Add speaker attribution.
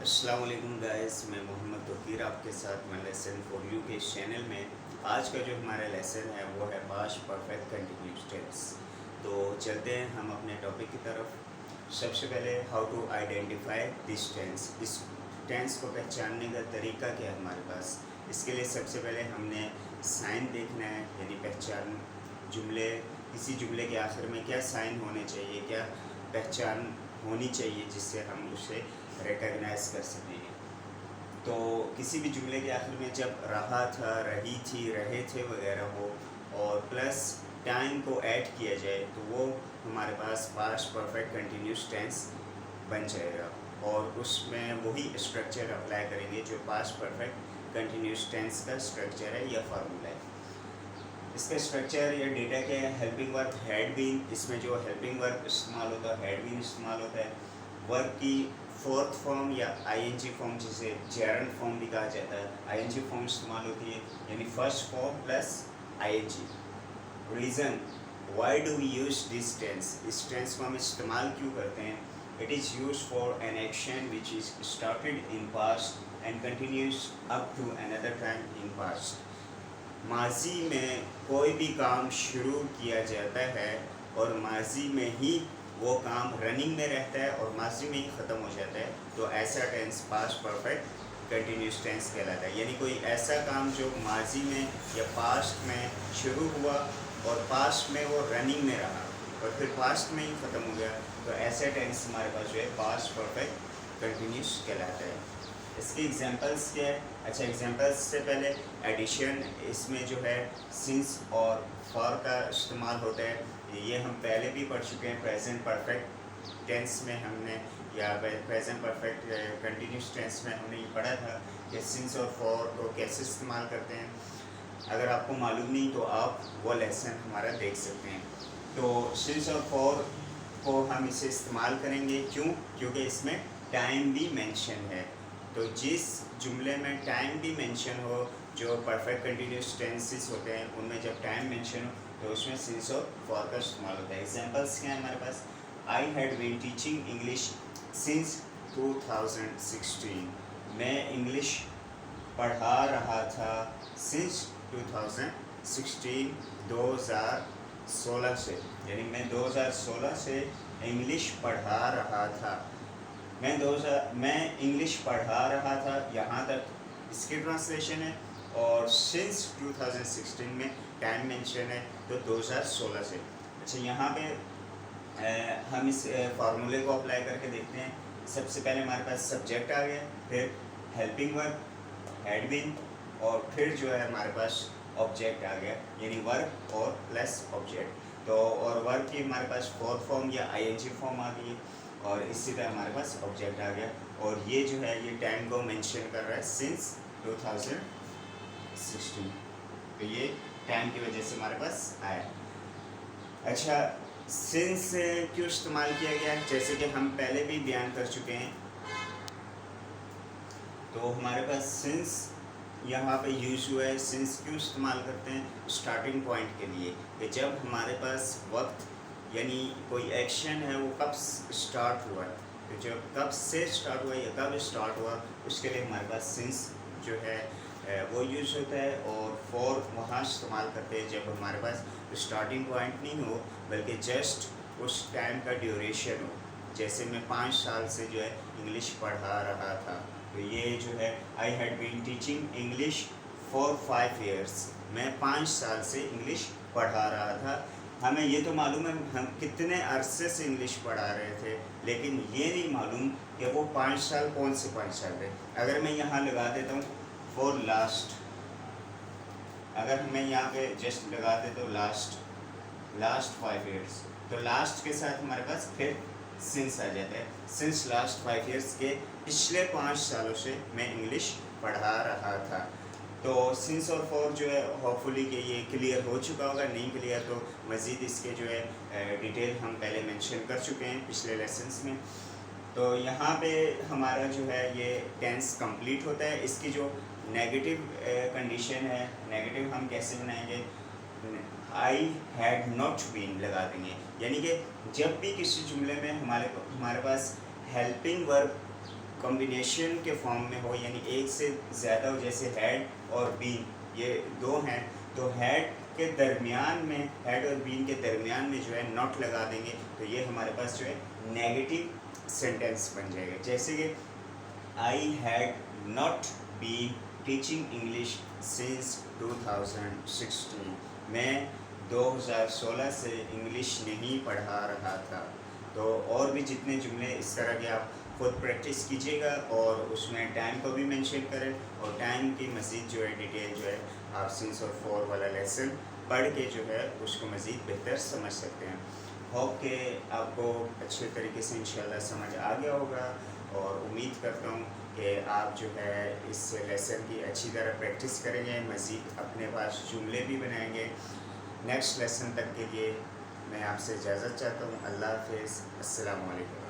Speaker 1: अस्सलाम वालेकुम गाइस, मैं मोहम्मद तौकीर आपके साथ मैं लेसन फॉर यू के इस चैनल में। आज का जो हमारा लेसन है वो है पास्ट परफेक्ट कंटिन्यूस टेंस। तो चलते हैं हम अपने टॉपिक की तरफ। सबसे पहले how to identify this tense. इस टेंस को पहचानने का तरीका क्या है हमारे पास। इसके लिए सबसे पहले हमने साइन देखना है, यानी पहचान जुमले, किसी जुमले के आखिर में क्या साइन होने चाहिए, क्या पहचान होनी चाहिए जिससे हम उसे रिकग्नाइज कर सकें। तो किसी भी जुमले के आखिर में जब रहा था, रही थी, रहे थे वगैरह हो और प्लस टाइम को ऐड किया जाए तो वो हमारे पास पास्ट परफेक्ट कंटिन्यूस टेंस बन जाएगा और उसमें वही स्ट्रक्चर अप्लाई करेंगे जो पास्ट परफेक्ट कंटिन्यूस टेंस का स्ट्रक्चर है या फार्मूला है। इसका स्ट्रक्चर या डेटा क्या है। हेल्पिंग वर्ब हैड बीन, इसमें जो हेल्पिंग वर्ब इस्तेमाल होता है हैड बीन इस्तेमाल होता है। वर्ब की फोर्थ फॉर्म या आईएनजी फॉर्म, जिसे जेरंड फॉर्म भी कहा जाता है, आईएनजी फॉर्म इस्तेमाल होती है, यानी first form plus ING. Reason why do we use this tense, इस टेंस को हम इस्तेमाल क्यों करते हैं। It is use for an action which is started in past and continues up to another time in past. माजी में कोई भी काम शुरू किया जाता है और माजी में ही वो काम रनिंग में रहता है और माजी में ही ख़त्म हो जाता है, तो ऐसा tense past perfect continuous tense कहलाता है। यानी कोई ऐसा काम जो माजी में या पास्ट में शुरू हुआ और पास्ट में वो रनिंग में रहा और फिर पास्ट में ही ख़त्म हो गया, तो ऐसा टेंस हमारे पास जो है पास्ट परफेक्ट कंटिन्यूस कहलाता है। इसके एग्जांपल्स क्या है। अच्छा, एग्जांपल्स से पहले एडिशन, इसमें जो है सिंस और फॉर का इस्तेमाल होता है। ये हम पहले भी पढ़ चुके हैं प्रेजेंट परफेक्ट टेंस में हमने, या प्रेजेंट परफेक्ट कंटिन्यूस टेंस में हमने ये पढ़ा था कि सिंस और फॉर को कैसे इस्तेमाल करते हैं। अगर आपको मालूम नहीं तो आप वो लेसन हमारा देख सकते हैं। तो सिंस और फॉर को हम इसे इस्तेमाल करेंगे, क्यों? क्योंकि इसमें टाइम भी मेंशन है। तो जिस जुमले में टाइम भी मेंशन हो, जो परफेक्ट कंटिन्यूस टेंसेस होते हैं उनमें जब टाइम मेंशन हो तो उसमें सिंस और फॉर का इस्तेमाल होता है। एग्जांपल्स क्या है हमारे पास। I had been teaching English since 2016, मैं इंग्लिश पढ़ा रहा था सिंस 2016, 2016 से, यानी मैं 2016 से इंग्लिश पढ़ा रहा था। मैं इंग्लिश पढ़ा रहा था, यहाँ तक इसकी ट्रांसलेशन है। और सिंस 2016 में टाइम मेंशन है तो 2016 से। अच्छा, यहाँ पे हम इस फार्मूले को अप्लाई करके देखते हैं। सबसे पहले हमारे पास सब्जेक्ट आ गया, फिर हेल्पिंग वर्ब हैड बीन और फिर जो है हमारे पास ऑब्जेक्ट आ गया, यानी वर्ब और प्लस ऑब्जेक्ट। तो और वर्ब की हमारे पास फोर्थ फॉर्म या आईएनजी फॉर्म आ गई और इसी तरह हमारे पास ऑब्जेक्ट आ गया और ये जो है ये टाइम को मेंशन कर रहा है सिंस 2016, तो ये टाइम की वजह से हमारे पास आया। अच्छा, सिंस क्यों इस्तेमाल किया गया, जैसे कि हम पहले भी बयान कर चुके हैं। तो हमारे पास सिंस यहाँ पे यूज हुआ है। सिंस क्यों इस्तेमाल करते हैं, स्टार्टिंग पॉइंट के लिए, कि जब हमारे पास वक्त यानी कोई एक्शन है वो कब स्टार्ट हुआ है, तो जब कब से स्टार्ट हुआ या कब स्टार्ट हुआ उसके लिए हमारे पास सिंस जो है वो यूज़ होता है। और फॉर वहाँ इस्तेमाल करते हैं जब हमारे पास स्टार्टिंग पॉइंट नहीं हो बल्कि जस्ट उस टाइम का ड्यूरेशन हो। जैसे मैं 5 साल से जो है इंग्लिश पढ़ा रहा था, तो ये जो है I had been teaching English for 5 years, मैं 5 साल से इंग्लिश पढ़ा रहा था। हमें ये तो मालूम है हम कितने अरसे से इंग्लिश पढ़ा रहे थे, लेकिन ये नहीं मालूम कि वो 5 साल कौन से 5 साल थे। अगर मैं यहाँ लगा देता हूँ फॉर लास्ट, अगर मैं यहाँ पे जस्ट लगा देता हूँ लास्ट 5 years, तो लास्ट के साथ हमारे पास फिर सिंस आ जाता है। सिंस लास्ट 5 years के पिछले 5 सालों से मैं इंग्लिश पढ़ा रहा था। तो सिंस और फॉर जो है होपफुली कि ये क्लियर हो चुका होगा, नहीं क्लियर तो मज़ीद इसके जो है डिटेल हम पहले मेंशन कर चुके हैं पिछले लेसन्स में। तो यहाँ पे हमारा जो है ये टेंस कंप्लीट होता है। इसकी जो नेगेटिव कंडीशन है, नेगेटिव हम कैसे बनाएंगे, आई हैड नॉट बीन लगा देंगे, यानी कि जब भी किसी जुमले में हमारे पास हेल्पिंग वर्ब कॉम्बिनेशन के फॉर्म में हो, यानी एक से ज़्यादा हो, जैसे हेड और बीन ये दो हैं, तो हेड के दरमियान में, हेड और बीन के दरमियान में जो है नॉट लगा देंगे तो ये हमारे पास जो है नेगेटिव सेंटेंस बन जाएगा। जैसे कि I had not been teaching English since 2016, मैं 2016 से इंग्लिश नहीं पढ़ा रहा था। तो और भी जितने जुमले इस तरह के आप खुद प्रैक्टिस कीजिएगा और उसमें टाइम को भी मेंशन करें, और टाइम की मज़ीद जो है डिटेल जो है आप सिंस और फॉर वाला लेसन पढ़ के जो है उसको मज़ीद बेहतर समझ सकते हैं। होप के आपको अच्छे तरीके से इंशाल्लाह समझ आ गया होगा, और उम्मीद करता हूँ कि आप जो है इस लेसन की अच्छी तरह प्रैक्टिस करेंगे, मज़ीद अपने पास जुमले भी बनाएंगे। नेक्स्ट लेसन तक के लिए मैं आपसे इजाज़त चाहता हूँ। अल्लाह हाफ़िज़, अस्सलामु अलैकुम।